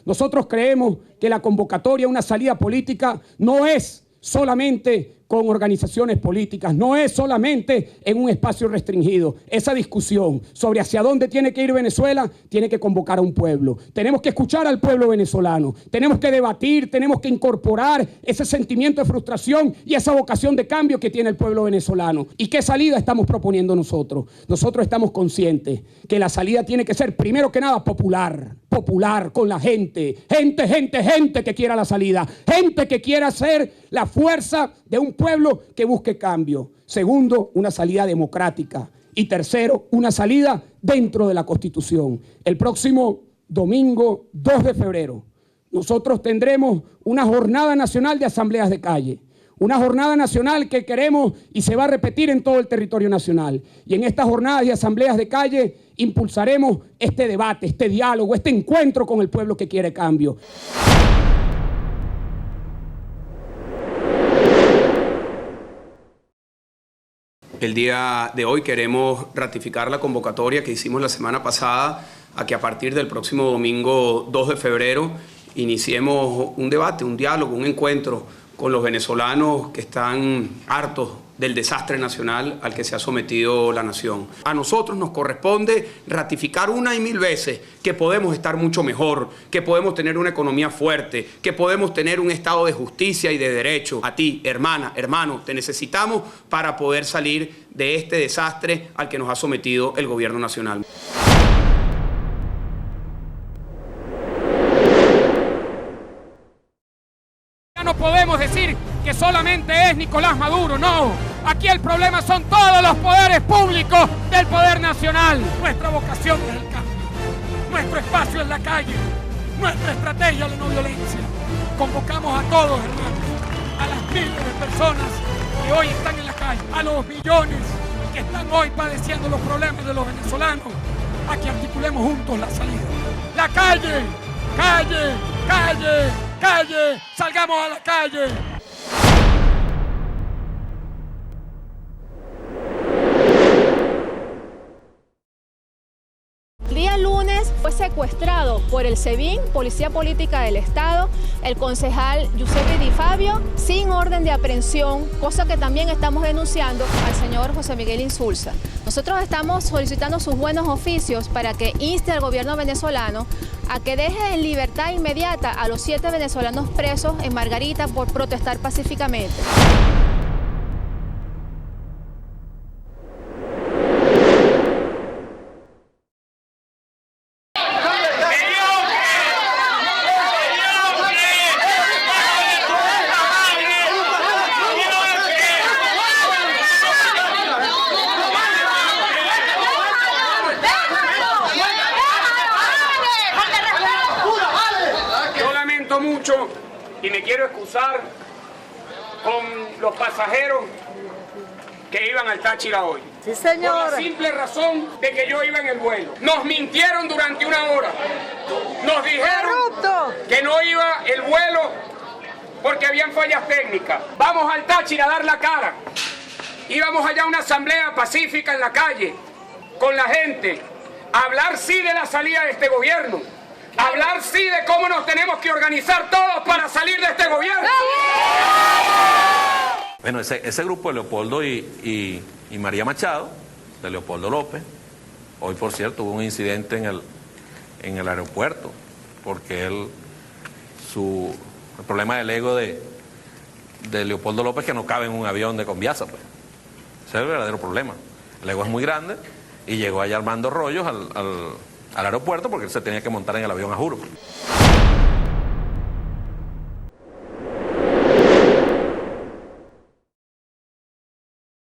Nosotros creemos que la convocatoria a una salida política no es solamente con organizaciones políticas, no es solamente en un espacio restringido. Esa discusión sobre hacia dónde tiene que ir Venezuela tiene que convocar a un pueblo. Tenemos que escuchar al pueblo venezolano, tenemos que debatir, tenemos que incorporar ese sentimiento de frustración y esa vocación de cambio que tiene el pueblo venezolano. ¿Y qué salida estamos proponiendo nosotros? Nosotros estamos conscientes que la salida tiene que ser, primero que nada, popular con la gente que quiera la salida, gente que quiera ser la fuerza de un pueblo que busque cambio. Segundo, una salida democrática. Y tercero, una salida dentro de la Constitución. El próximo domingo 2 de febrero, nosotros tendremos una jornada nacional de asambleas de calle. Una jornada nacional que queremos y se va a repetir en todo el territorio nacional. Y en estas jornadas y asambleas de calle impulsaremos este debate, este diálogo, este encuentro con el pueblo que quiere cambio. El día de hoy queremos ratificar la convocatoria que hicimos la semana pasada a que a partir del próximo domingo 2 de febrero iniciemos un debate, un diálogo, un encuentro con los venezolanos que están hartos del desastre nacional al que se ha sometido la nación. A nosotros nos corresponde ratificar una y mil veces que podemos estar mucho mejor, que podemos tener una economía fuerte, que podemos tener un estado de justicia y de derecho. A ti, hermana, hermano, te necesitamos para poder salir de este desastre al que nos ha sometido el gobierno nacional. No podemos decir que solamente es Nicolás Maduro, no. Aquí el problema son todos los poderes públicos del poder nacional. Nuestra vocación es el cambio, nuestro espacio es la calle, nuestra estrategia es la no violencia. Convocamos a todos, hermanos, a las miles de personas que hoy están en la calle, a los millones que están hoy padeciendo los problemas de los venezolanos, a que articulemos juntos la salida. La calle, calle, calle, calle, salgamos a la calle. El día lunes fue secuestrado por el SEBIN, Policía Política del Estado, el concejal Giuseppe Di Fabio, sin orden de aprehensión, cosa que también estamos denunciando al señor José Miguel Insulza. Nosotros estamos solicitando sus buenos oficios para que inste al gobierno venezolano a que deje en libertad inmediata a los 7 venezolanos presos en Margarita por protestar pacíficamente. Mucho y me quiero excusar con los pasajeros que iban al Táchira hoy. Sí, señor. Por la simple razón de que yo iba en el vuelo. Nos mintieron durante una hora. Nos dijeron que no iba el vuelo porque habían fallas técnicas. Vamos al Táchira a dar la cara. Íbamos allá a una asamblea pacífica en la calle con la gente. A hablar sí de la salida de este gobierno. Hablar sí de cómo nos tenemos que organizar todos para salir de este gobierno. Bueno, ese grupo de Leopoldo y María Machado, de Leopoldo López, hoy por cierto hubo un incidente en el aeropuerto, porque el problema del ego de Leopoldo López que no cabe en un avión de Conviasa, pues. Ese es el verdadero problema. El ego es muy grande y llegó allá Armando Rollos al aeropuerto porque él se tenía que montar en el avión a juro.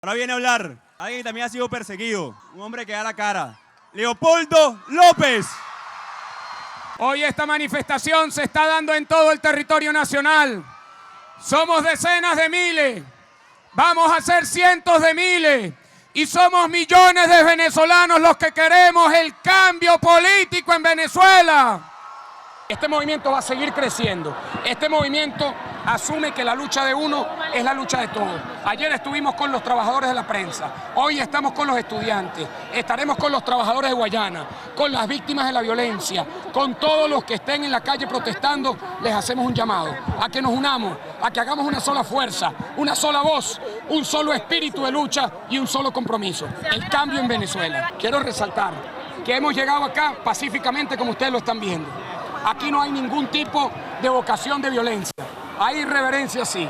Ahora viene a hablar alguien que también ha sido perseguido, un hombre que da la cara, Leopoldo López. Hoy esta manifestación se está dando en todo el territorio nacional. Somos decenas de miles, vamos a ser cientos de miles. Y somos millones de venezolanos los que queremos el cambio político en Venezuela. Este movimiento va a seguir creciendo. Este movimiento asume que la lucha de uno es la lucha de todos. Ayer estuvimos con los trabajadores de la prensa, hoy estamos con los estudiantes, estaremos con los trabajadores de Guayana, con las víctimas de la violencia, con todos los que estén en la calle protestando. Les hacemos un llamado a que nos unamos, a que hagamos una sola fuerza, una sola voz, un solo espíritu de lucha y un solo compromiso: el cambio en Venezuela. Quiero resaltar que hemos llegado acá pacíficamente, como ustedes lo están viendo. Aquí no hay ningún tipo de vocación de violencia. Hay irreverencia, sí,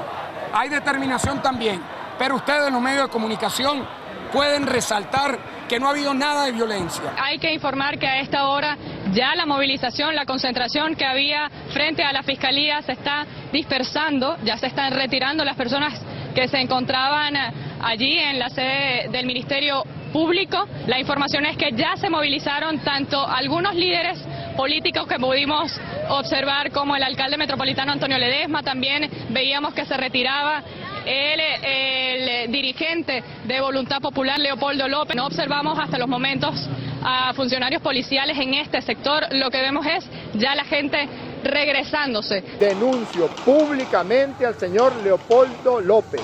hay determinación también, pero ustedes en los medios de comunicación pueden resaltar que no ha habido nada de violencia. Hay que informar que a esta hora ya la movilización, la concentración que había frente a la Fiscalía se está dispersando, ya se están retirando las personas que se encontraban allí en la sede del Ministerio Público. La información es que ya se movilizaron tanto algunos líderes políticos que pudimos observar, como el alcalde metropolitano Antonio Ledesma. También veíamos que se retiraba el dirigente de Voluntad Popular, Leopoldo López. No observamos hasta los momentos a funcionarios policiales en este sector. Lo que vemos es ya la gente regresándose. Denuncio públicamente al señor Leopoldo López,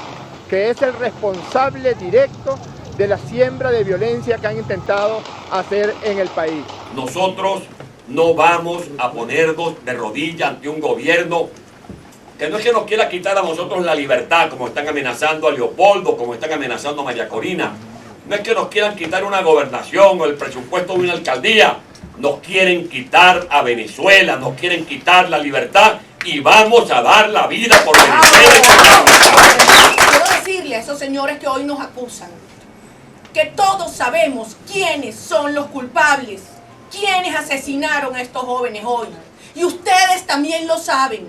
que es el responsable directo de la siembra de violencia que han intentado hacer en el país. Nosotros no vamos a ponernos de rodillas ante un gobierno que no es que nos quiera quitar a nosotros la libertad, como están amenazando a Leopoldo, como están amenazando a María Corina. No es que nos quieran quitar una gobernación o el presupuesto de una alcaldía. Nos quieren quitar a Venezuela, nos quieren quitar la libertad, y vamos a dar la vida por Venezuela. Quiero decirle a esos señores que hoy nos acusan que todos sabemos quiénes son los culpables, quiénes asesinaron a estos jóvenes hoy. Y ustedes también lo saben.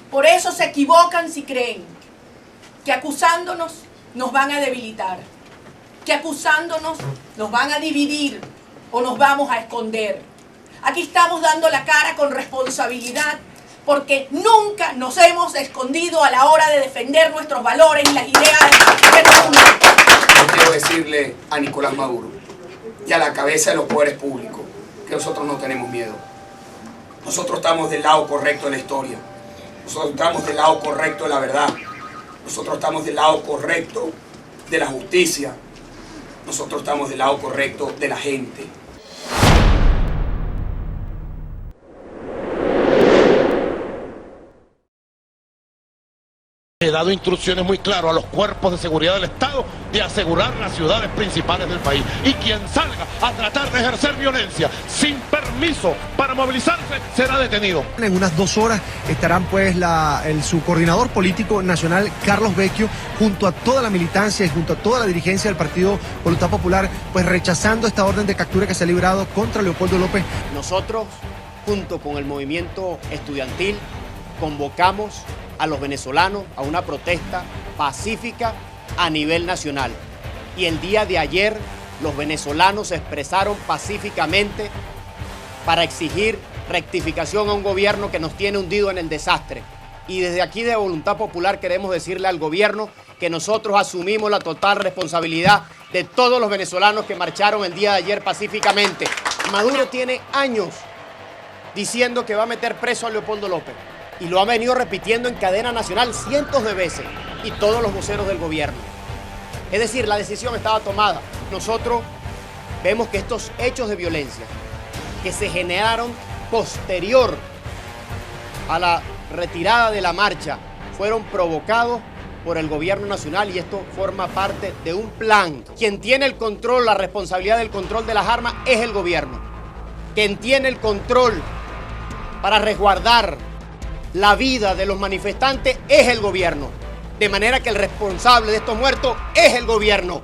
Por eso se equivocan si creen que acusándonos nos van a debilitar, que acusándonos nos van a dividir o nos vamos a esconder. Aquí estamos dando la cara con responsabilidad, porque nunca nos hemos escondido a la hora de defender nuestros valores y las ideas que nos unen. Yo quiero decirle a Nicolás Maduro y a la cabeza de los poderes públicos que nosotros no tenemos miedo. Nosotros estamos del lado correcto de la historia. Nosotros estamos del lado correcto de la verdad. Nosotros estamos del lado correcto de la justicia. Nosotros estamos del lado correcto de la gente. He dado instrucciones muy claras a los cuerpos de seguridad del Estado de asegurar las ciudades principales del país. Y quien salga a tratar de ejercer violencia sin permiso para movilizarse será detenido. En unas 2 horas estarán pues su coordinador político nacional, Carlos Vecchio, junto a toda la militancia y junto a toda la dirigencia del Partido Voluntad Popular, pues rechazando esta orden de captura que se ha librado contra Leopoldo López. Nosotros, junto con el movimiento estudiantil, convocamos a los venezolanos a una protesta pacífica a nivel nacional. Y el día de ayer los venezolanos se expresaron pacíficamente para exigir rectificación a un gobierno que nos tiene hundido en el desastre. Y desde aquí de Voluntad Popular queremos decirle al gobierno que nosotros asumimos la total responsabilidad de todos los venezolanos que marcharon el día de ayer pacíficamente. Maduro tiene años diciendo que va a meter preso a Leopoldo López. Y lo ha venido repitiendo en cadena nacional cientos de veces, y todos los voceros del gobierno. Es decir, la decisión estaba tomada. Nosotros vemos que estos hechos de violencia que se generaron posterior a la retirada de la marcha fueron provocados por el gobierno nacional, y esto forma parte de un plan. Quien tiene el control, la responsabilidad del control de las armas es el gobierno. Quien tiene el control para resguardar la vida de los manifestantes es el gobierno. De manera que el responsable de estos muertos es el gobierno.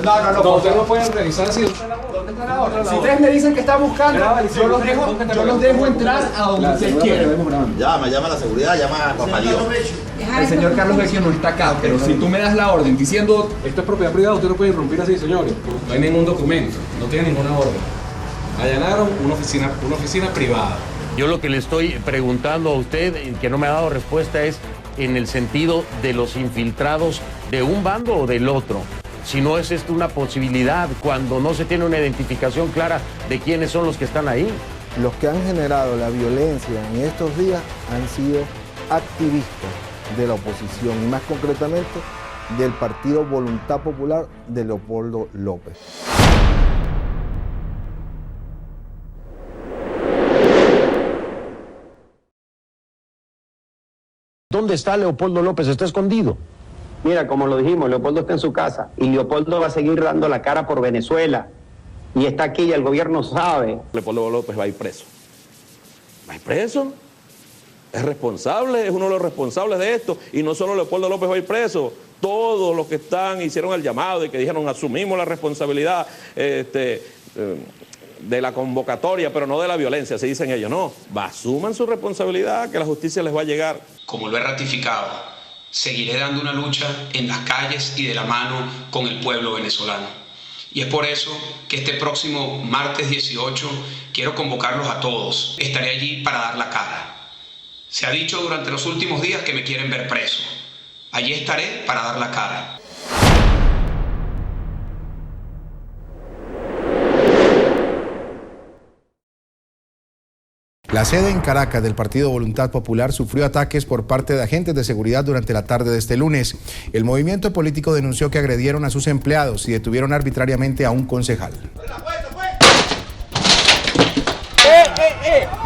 No, ustedes no pueden revisar si... Si ustedes me dicen que están buscando, yo los dejo entrar a donde ustedes quieran. Llama a la seguridad, llama a Papá Dios. El señor Carlos Vecchio no está acá, pero si tú me das la orden diciendo esto es propiedad privada, usted no puede irrumpir así, señores. No hay ningún documento, no tiene ninguna orden. Allanaron una oficina privada. Yo lo que le estoy preguntando a usted, que no me ha dado respuesta, es en el sentido de los infiltrados de un bando o del otro. Si no es esto una posibilidad cuando no se tiene una identificación clara de quiénes son los que están ahí. los que han generado la violencia en estos días han sido activistas de la oposición y más concretamente del partido Voluntad Popular de Leopoldo López. ¿Dónde está Leopoldo López? ¿Está escondido? Mira, como lo dijimos, Leopoldo está en su casa y Leopoldo va a seguir dando la cara por Venezuela y está aquí y el gobierno sabe. Leopoldo López va a ir preso. ¿Va a ir preso? Es responsable, es uno de los responsables de esto. Y no solo Leopoldo López va a ir preso, todos los que hicieron el llamado y que dijeron asumimos la responsabilidad de la convocatoria, pero no de la violencia, se dicen ellos. No, asuman su responsabilidad, que la justicia les va a llegar. Como lo he ratificado, seguiré dando una lucha en las calles y de la mano con el pueblo venezolano. Y es por eso que este próximo martes 18 quiero convocarlos a todos. Estaré allí para dar la cara. Se ha dicho durante los últimos días que me quieren ver preso. Allí estaré para dar la cara. La sede en Caracas del Partido Voluntad Popular sufrió ataques por parte de agentes de seguridad durante la tarde de este lunes. El movimiento político denunció que agredieron a sus empleados y detuvieron arbitrariamente a un concejal.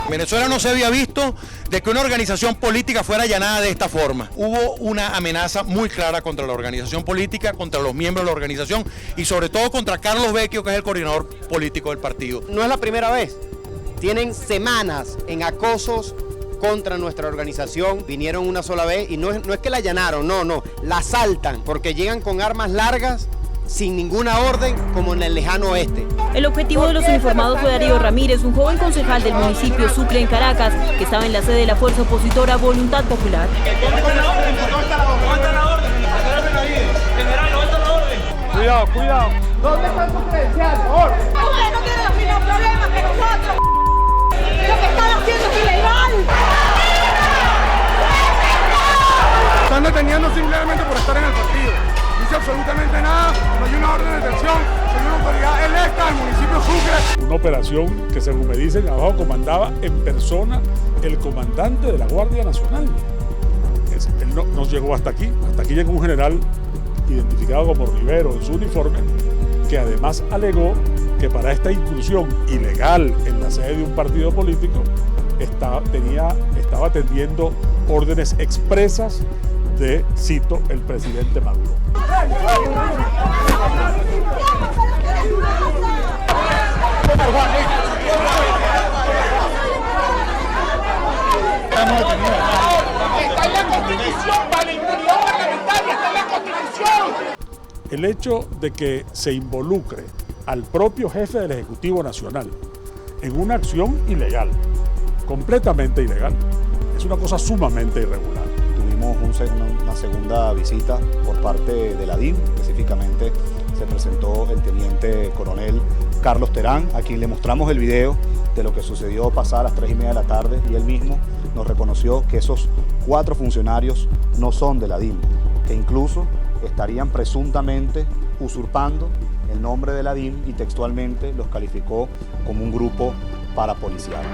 Venezuela no se había visto de que una organización política fuera allanada de esta forma. Hubo una amenaza muy clara contra la organización política, contra los miembros de la organización y sobre todo contra Carlos Vecchio, que es el coordinador político del partido. No es la primera vez. Tienen semanas en acosos contra nuestra organización. Vinieron una sola vez y no es que la allanaron, no, la asaltan porque llegan con armas largas sin ninguna orden como en el lejano oeste. El objetivo de los uniformados fue Darío Ramírez, un joven concejal del municipio Sucre en Caracas, que estaba en la sede de la fuerza opositora Voluntad Popular. Cuidado. ¿Dónde están sus credenciales? Ustedes no tienen los mismos problemas que nosotros. Lo que están haciendo es ilegal. Están deteniendo simplemente por estar en el partido. No dice absolutamente nada, no hay una orden de detención, soy una autoridad electa del municipio Sucre. Una operación que, según me dicen, abajo comandaba en persona el comandante de la Guardia Nacional. Él no llegó hasta aquí llegó un general identificado como Rivero en su uniforme, que además alegó que para esta incursión ilegal en la sede de un partido político estaba atendiendo órdenes expresas de, cito, el presidente Maduro. Está en la Constitución, la inmunidad parlamentaria está en la Constitución. El hecho de que se involucre al propio jefe del Ejecutivo Nacional en una acción ilegal, completamente ilegal, es una cosa sumamente irregular. Tuvimos una segunda visita por parte de la DIM, específicamente se presentó el teniente coronel Carlos Terán, a quien le mostramos el video de lo que sucedió pasada a las 3:30 de la tarde y él mismo nos reconoció que esos 4 funcionarios no son de la DIM, que incluso estarían presuntamente usurpando el nombre de la DIM y textualmente los calificó como un grupo parapolicial.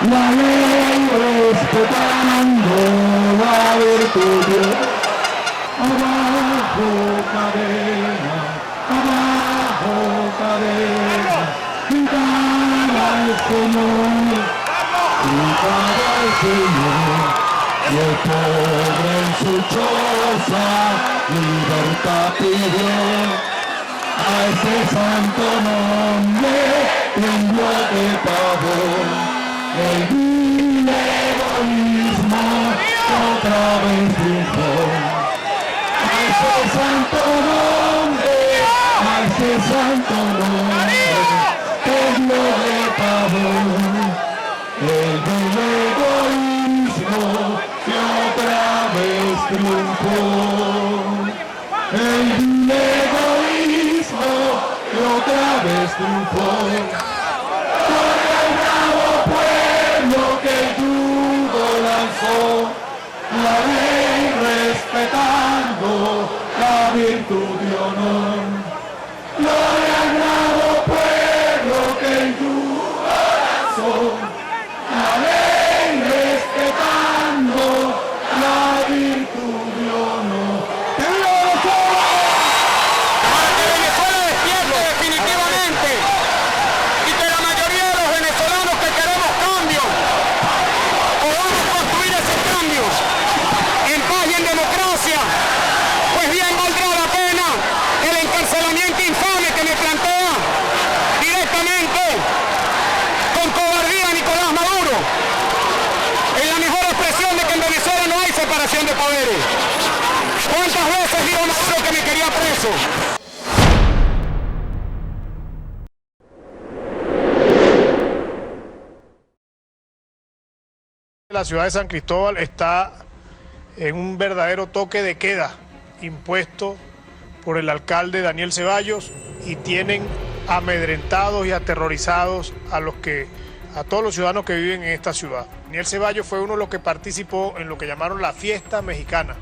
La ley respetando la virtud. Abajo cadena, gritaba el Señor, y el pobre en su choza libertad pidió. A ese santo nombre tembló de pavor. El vil egoísmo otra vez triunfó. A ese santo nombre, tembló de pavor. El vil egoísmo que otra vez triunfó. El vil egoísmo que otra vez triunfó. Por el bravo pueblo que tú la virtud de honor. Gloria al bravo pueblo que en tu corazón, la ley respetando la virtud de honor. Para que Venezuela despierte definitivamente y que la mayoría de los venezolanos que queremos cambio podamos construir ese cambio en paz y en democracia, pues bien valdrá la pena el encarcelamiento infame que me plantea directamente con cobardía Nicolás Maduro, en la mejor expresión de que en Venezuela no hay separación de poderes. ¿Cuántas veces dijo Maduro que me quería preso? La ciudad de San Cristóbal está en un verdadero toque de queda impuesto por el alcalde Daniel Ceballos y tienen amedrentados y aterrorizados a todos los ciudadanos que viven en esta ciudad. Daniel Ceballos fue uno de los que participó en lo que llamaron la fiesta mexicana.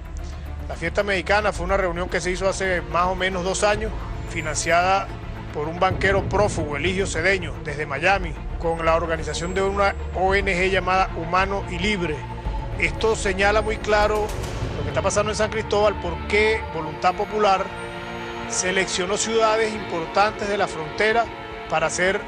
La fiesta mexicana fue una reunión que se hizo hace más o menos 2 años, financiada por un banquero prófugo, Eligio Cedeño, desde Miami, con la organización de una ONG llamada Humano y Libre. Esto señala muy claro lo que está pasando en San Cristóbal, por qué Voluntad Popular seleccionó ciudades importantes de la frontera para hacer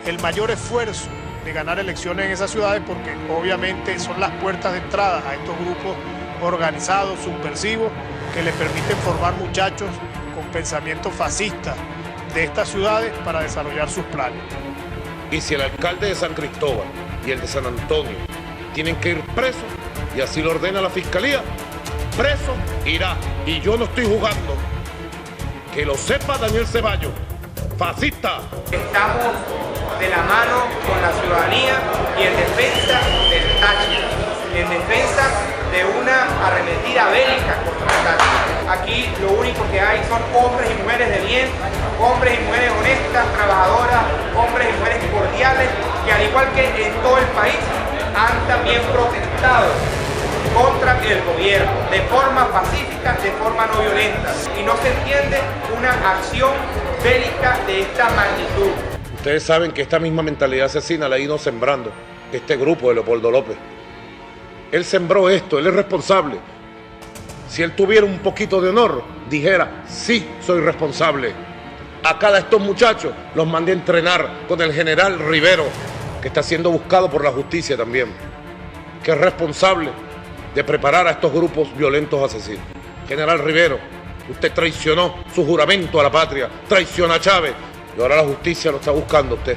el mayor esfuerzo de ganar elecciones en esas ciudades, porque obviamente son las puertas de entrada a estos grupos organizados, subversivos, que les permiten formar muchachos con pensamiento fascista de estas ciudades para desarrollar sus planes. Y si el alcalde de San Cristóbal y el de San Antonio tienen que ir presos, y así lo ordena la fiscalía, preso irá. Y yo no estoy jugando. Que lo sepa Daniel Ceballos, fascista. Estamos de la mano con la ciudadanía y en defensa del Táchira, en defensa de una arremetida bélica contra el Táchira. Aquí lo único que hay son hombres y mujeres de bien, hombres y mujeres honestas, trabajadoras, hombres y mujeres cordiales, que al igual que en todo el país han también protestado contra el gobierno, de forma pacífica, de forma no violenta. Y no se entiende una acción bélica de esta magnitud. Ustedes saben que esta misma mentalidad asesina la ha ido sembrando este grupo de Leopoldo López. Él sembró esto, él es responsable. Si él tuviera un poquito de honor, dijera, sí, soy responsable. Acá a estos muchachos los mandé a entrenar con el general Rivero, que está siendo buscado por la justicia también, que es responsable de preparar a estos grupos violentos asesinos. General Rivero, usted traicionó su juramento a la patria, traicionó a Chávez, y ahora la justicia lo está buscando a usted.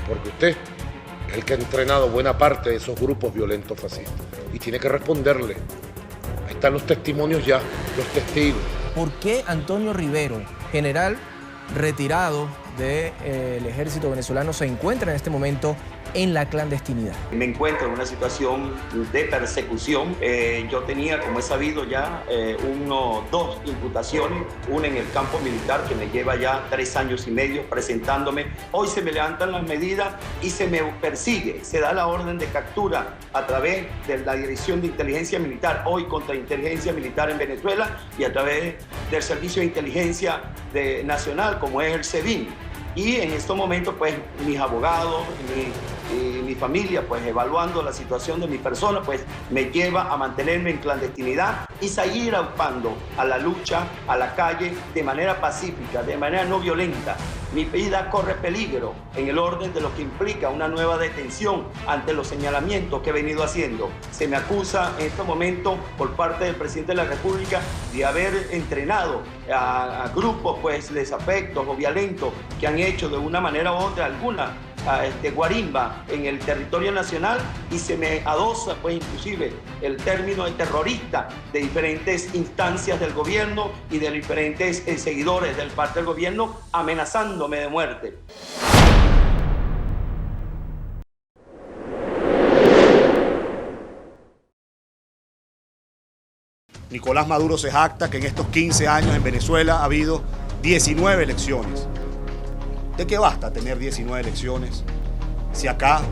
Porque usted es el que ha entrenado buena parte de esos grupos violentos fascistas. Y tiene que responderle. Ahí están los testimonios ya, los testigos. ¿Por qué Antonio Rivero, general retirado del ejército venezolano, se encuentra en este momento en la clandestinidad? Me encuentro en una situación de persecución. Yo tenía, como he sabido ya, 2 imputaciones, una en el campo militar que me lleva ya 3 años y medio presentándome. Hoy se me levantan las medidas y se me persigue, se da la orden de captura a través de la Dirección de Inteligencia Militar, hoy Contrainteligencia Militar en Venezuela, y a través del Servicio de Inteligencia Nacional, como es el SEBIN. Y en estos momentos, pues, mis abogados, mi familia, pues, evaluando la situación de mi persona, pues, me lleva a mantenerme en clandestinidad y seguir optando a la lucha, a la calle, de manera pacífica, de manera no violenta. Mi vida corre peligro en el orden de lo que implica una nueva detención ante los señalamientos que he venido haciendo. Se me acusa en estos momentos por parte del presidente de la República de haber entrenado a grupos, pues, desafectos o violentos que han hecho de una manera u otra alguna guarimba en el territorio nacional, y se me adosa, pues, inclusive el término de terrorista de diferentes instancias del gobierno y de diferentes seguidores del parte del gobierno, amenazándome de muerte. Nicolás Maduro se jacta que en estos 15 años en Venezuela ha habido 19 elecciones. ¿De qué basta tener 19 elecciones si acá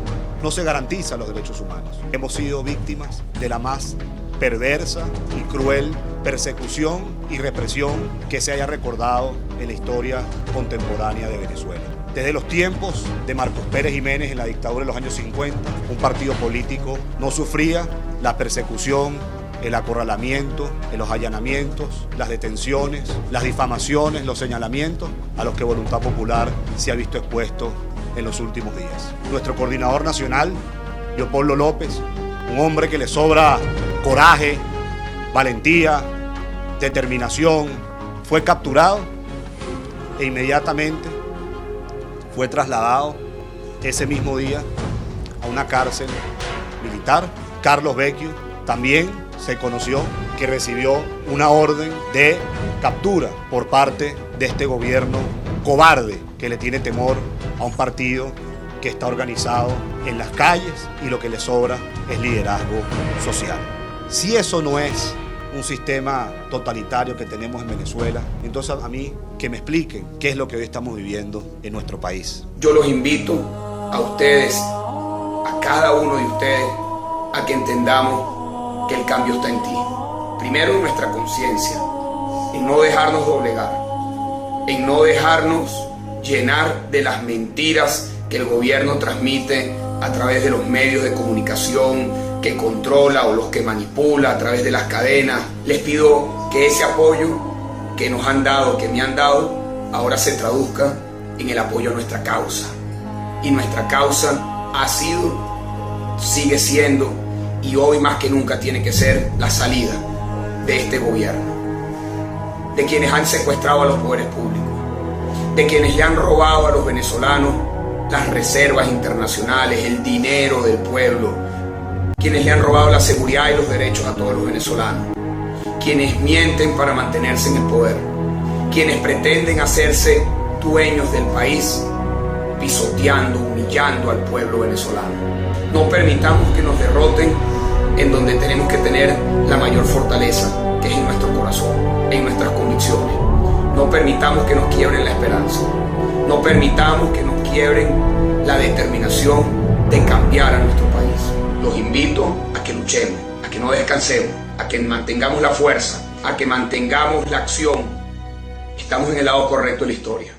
no se garantizan los derechos humanos? Hemos sido víctimas de la más perversa y cruel persecución y represión que se haya recordado en la historia contemporánea de Venezuela. Desde los tiempos de Marcos Pérez Jiménez en la dictadura de los años 50, un partido político no sufría la persecución, el acorralamiento, los allanamientos, las detenciones, las difamaciones, los señalamientos a los que Voluntad Popular se ha visto expuesto en los últimos días. Nuestro coordinador nacional, Leopoldo López, un hombre que le sobra coraje, valentía, determinación, fue capturado e inmediatamente fue trasladado ese mismo día a una cárcel militar. Carlos Vecchio también se conoció que recibió una orden de captura por parte de este gobierno cobarde que le tiene temor a un partido que está organizado en las calles y lo que le sobra es liderazgo social. Si eso no es un sistema totalitario que tenemos en Venezuela, entonces a mí que me expliquen qué es lo que hoy estamos viviendo en nuestro país. Yo los invito a ustedes, a cada uno de ustedes, a que entendamos que el cambio está en ti. Primero en nuestra conciencia, en no dejarnos doblegar, en no dejarnos llenar de las mentiras que el gobierno transmite a través de los medios de comunicación que controla o los que manipula a través de las cadenas. Les pido que ese apoyo que nos han dado, que me han dado, ahora se traduzca en el apoyo a nuestra causa. Y nuestra causa ha sido, sigue siendo y hoy más que nunca tiene que ser la salida de este gobierno, de quienes han secuestrado a los poderes públicos, de quienes le han robado a los venezolanos las reservas internacionales, el dinero del pueblo, quienes le han robado la seguridad y los derechos a todos los venezolanos, quienes mienten para mantenerse en el poder, quienes pretenden hacerse dueños del país, pisoteando, humillando al pueblo venezolano. No permitamos que nos derroten en donde tenemos que tener la mayor fortaleza, que es en nuestro corazón, en nuestras convicciones. No permitamos que nos quiebren la esperanza. No permitamos que nos quiebren la determinación de cambiar a nuestro país. Los invito a que luchemos, a que no descansemos, a que mantengamos la fuerza, a que mantengamos la acción. Estamos en el lado correcto de la historia.